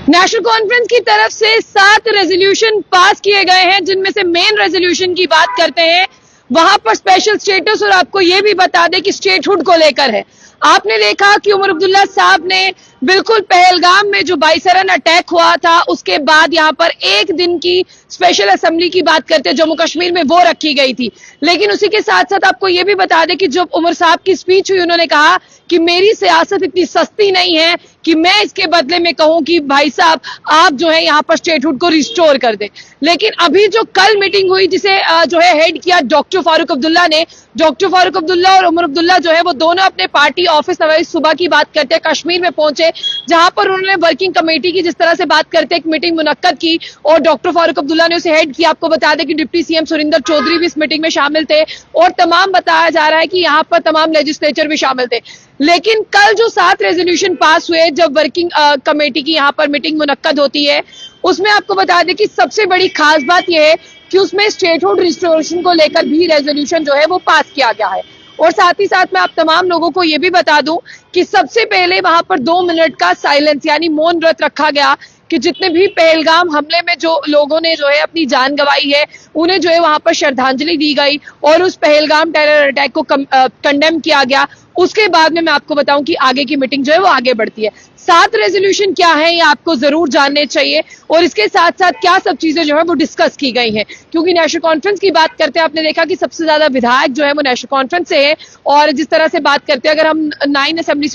National conference की तरफ से 7 रेजोल्यूशन पास किए गए हैं, जिनमें से मेन रेजोल्यूशन की बात करते हैं वहां पर स्पेशल स्टेटस और आपको ये भी बता दें कि स्टेटहुड को लेकर है। आपने देखा कि उमर अब्दुल्ला साहब ने बिल्कुल पहलगाम में जो बाइसरन अटैक हुआ था उसके बाद यहां पर एक दिन की स्पेशल असेंबली की बात करते हैं जम्मू कश्मीर में, वो रखी गई थी। लेकिन उसी के साथ साथ आपको ये भी बता दें कि जब उमर साहब की स्पीच हुई उन्होंने कहा कि मेरी सियासत इतनी सस्ती नहीं है कि मैं इसके बदले में कहूं कि भाई साहब आप जो है यहां पर स्टेटहुड को रिस्टोर कर दें। लेकिन अभी जो कल मीटिंग हुई जिसे जो है हेड किया डॉक्टर फारूक अब्दुल्ला ने, डॉक्टर फारूक अब्दुल्ला और उमर अब्दुल्ला जो है वो दोनों अपने पार्टी ऑफिस सुबह की बात करते हैं कश्मीर में पहुंचे, जहां पर उन्होंने वर्किंग कमेटी की जिस तरह से बात करते एक मीटिंग मुनक्कद की और डॉक्टर फारूक अब्दुल्ला ने उसे हेड किया। आपको बता दें कि डिप्टी सीएम सुरिंदर चौधरी भी इस मीटिंग में शामिल थे और तमाम बताया जा रहा है कि यहां पर तमाम लेजिस्लेचर भी शामिल थे। लेकिन कल जो 7 रेजोल्यूशन पास हुए जब वर्किंग कमेटी की यहां पर मीटिंग मुनक्कद होती है, उसमें आपको बता दें कि सबसे बड़ी खास बात यह है कि उसमें स्टेटहुड रिस्टोरेशन को लेकर भी रेजोल्यूशन जो है वो पास किया गया है। और साथ ही साथ मैं आप तमाम लोगों को यह भी बता दूं कि सबसे पहले वहां पर 2 मिनट का साइलेंस यानी मौन व्रत रखा गया कि जितने भी पहलगाम हमले में जो लोगों ने जो है अपनी जान गंवाई है उन्हें जो है वहां पर श्रद्धांजलि दी गई और उस पहलगाम टेरर अटैक को कंडेम किया गया। उसके बाद में मैं आपको बताऊं कि आगे की मीटिंग जो है वो आगे बढ़ती है। 7 रेजोल्यूशन क्या है ये आपको जरूर जानने चाहिए और इसके साथ साथ क्या सब चीजें जो है वो डिस्कस की गई हैं, क्योंकि नेशनल कॉन्फ्रेंस की बात करते हैं आपने देखा कि सबसे ज्यादा विधायक जो है वो नेशनल कॉन्फ्रेंस से है। और जिस तरह से बात करते हैं अगर हम 90 असेंबली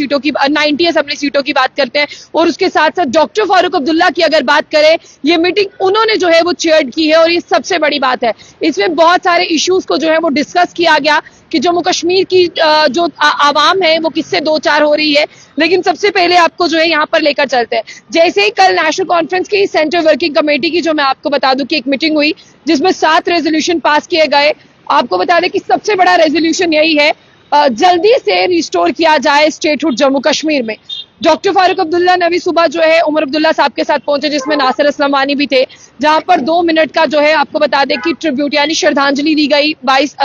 सीटों की बात करते हैं और उसके साथ साथ डॉक्टर फारूक अब्दुल्ला की अगर बात करें, ये मीटिंग उन्होंने जो है वो चेयर की है और ये सबसे बड़ी बात है। इसमें बहुत सारे इश्यूज को जो है वो डिस्कस किया गया कि जम्मू कश्मीर की जो आवाम है वो किससे दो चार हो रही है। लेकिन सबसे पहले आपको जो है यहाँ पर लेकर चलते हैं। जैसे ही कल नेशनल कॉन्फ्रेंस की सेंट्रल वर्किंग कमेटी की जो मैं आपको बता दूं कि एक मीटिंग हुई जिसमें 7 रेजोल्यूशन पास किए गए। आपको बता दें कि सबसे बड़ा रेजोल्यूशन यही है जल्दी से रिस्टोर किया जाए स्टेटहुड जम्मू कश्मीर में। डॉक्टर फारूक अब्दुल्ला ने अभी सुबह जो है उमर अब्दुल्ला साहब के साथ पहुंचे जिसमें नासिर असलम वानी भी थे, जहां पर 2 मिनट का जो है आपको बता दें कि ट्रिब्यूट यानी श्रद्धांजलि दी गई। 22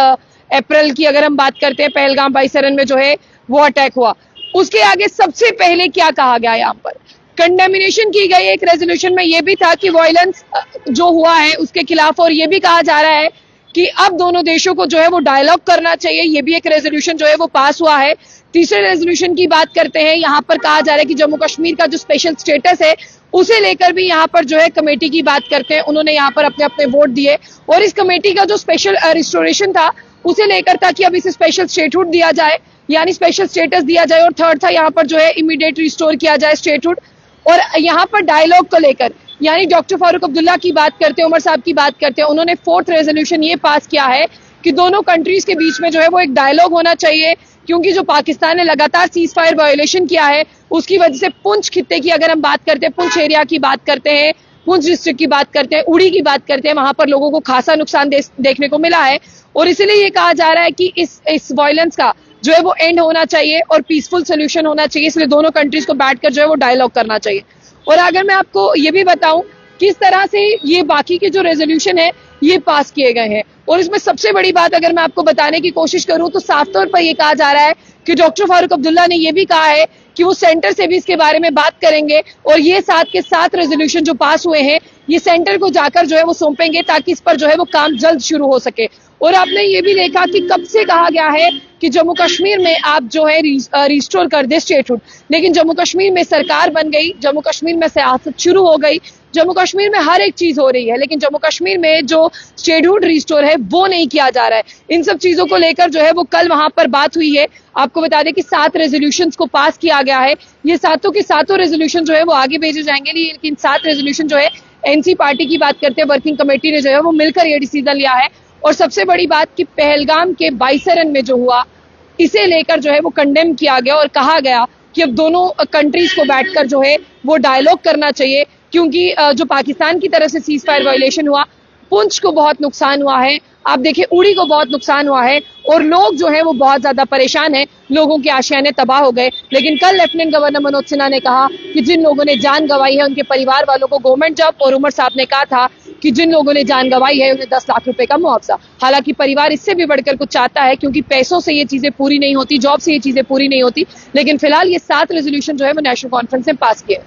अप्रैल की अगर हम बात करते हैं पहलगाम बाइसरन में जो है वो अटैक हुआ। उसके आगे सबसे पहले क्या कहा गया, यहाँ पर कंडेमिनेशन की गई। एक रेजोल्यूशन में यह भी था कि वायलेंस जो हुआ है उसके खिलाफ, और यह भी कहा जा रहा है कि अब दोनों देशों को जो है वो डायलॉग करना चाहिए। ये भी एक रेजोल्यूशन जो है वो पास हुआ है। तीसरे रेजोल्यूशन की बात करते हैं, यहाँ पर कहा जा रहा है कि जम्मू कश्मीर का जो स्पेशल स्टेटस है उसे लेकर भी यहाँ पर जो है कमेटी की बात करते हैं। उन्होंने यहाँ पर अपने अपने वोट दिए और इस कमेटी का जो स्पेशल रिस्टोरेशन था उसे लेकर था कि अब इसे स्पेशल स्टेटहुड दिया जाए यानी स्पेशल स्टेटस दिया जाए। और थर्ड था यहाँ पर जो है इमीडिएट रिस्टोर किया जाए स्टेटहुड। और यहाँ पर डायलॉग को लेकर यानी डॉक्टर फारूक अब्दुल्ला की बात करते हैं, उमर साहब की बात करते हैं, उन्होंने 4th रेजोल्यूशन ये पास किया है कि दोनों कंट्रीज के बीच में जो है वो एक डायलॉग होना चाहिए, क्योंकि जो पाकिस्तान ने लगातार सीज फायर वायोलेशन किया है उसकी वजह से पुंछ खित्ते की अगर हम बात करते हैं, पुंछ एरिया की बात करते हैं, पुंछ डिस्ट्रिक्ट की बात करते हैं, उड़ी की बात करते हैं, वहां पर लोगों को खासा नुकसान देखने को मिला है। और इसलिए ये कहा जा रहा है कि इस वायलेंस का जो है वो एंड होना चाहिए और पीसफुल सोल्यूशन होना चाहिए। इसलिए दोनों कंट्रीज को बैठकर जो है वो डायलॉग करना चाहिए। और अगर मैं आपको ये भी बताऊं किस तरह से ये बाकी के जो रेजोल्यूशन है ये पास किए गए हैं, और इसमें सबसे बड़ी बात अगर मैं आपको बताने की कोशिश करूं तो साफ तौर पर यह कहा जा रहा है कि डॉक्टर फारूक अब्दुल्ला ने यह भी कहा है कि वो सेंटर से भी इसके बारे में बात करेंगे और ये 7 के 7 रेजोल्यूशन जो पास हुए हैं ये सेंटर को जाकर जो है वो सौंपेंगे ताकि इस पर जो है वो काम जल्द शुरू हो सके। और आपने ये भी देखा कि कब से कहा गया है कि जम्मू कश्मीर में आप जो है रिस्टोर कर दे स्टेटहुड, लेकिन जम्मू कश्मीर में सरकार बन गई, जम्मू कश्मीर में सियासत शुरू हो गई, जम्मू कश्मीर में हर एक चीज हो रही है, लेकिन जम्मू कश्मीर में जो स्टेटहुड रिस्टोर है वो नहीं किया जा रहा है। इन सब चीजों को लेकर जो है वो कल वहां पर बात हुई है। आपको बता दें कि 7 रेजोल्यूशन को पास किया गया है। ये सातों के सातों रेजोल्यूशन जो है वो आगे भेजे जाएंगे, लेकिन 7 रेजोल्यूशन जो है एनसी पार्टी की बात करते हैं, वर्किंग कमेटी ने जो है वो मिलकर ये डिसीजन लिया है। और सबसे बड़ी बात कि पहलगाम के बाइसरन में जो हुआ इसे लेकर जो है वो कंडेम किया गया और कहा गया कि अब दोनों कंट्रीज को बैठकर जो है वो डायलॉग करना चाहिए, क्योंकि जो पाकिस्तान की तरफ से सीज फायर वायोलेशन हुआ, पुंछ को बहुत नुकसान हुआ है, आप देखिए उड़ी को बहुत नुकसान हुआ है और लोग जो है वो बहुत ज्यादा परेशान हैं, लोगों के आशियाने तबाह हो गए। लेकिन कल लेफ्टिनेंट गवर्नर मनोज सिन्हा ने कहा कि जिन लोगों ने जान गंवाई है उनके परिवार वालों को गवर्नमेंट जॉब, और उमर साहब ने कहा था कि जिन लोगों ने जान गंवाई है उन्हें 10 लाख रुपए का मुआवजा। हालांकि परिवार इससे भी बढ़कर कुछ चाहता है, क्योंकि पैसों से ये चीजें पूरी नहीं होती, जॉब से ये चीजें पूरी नहीं होती। लेकिन फिलहाल ये 7 रेजोल्यूशन जो है वो नेशनल कॉन्फ्रेंस में पास किए।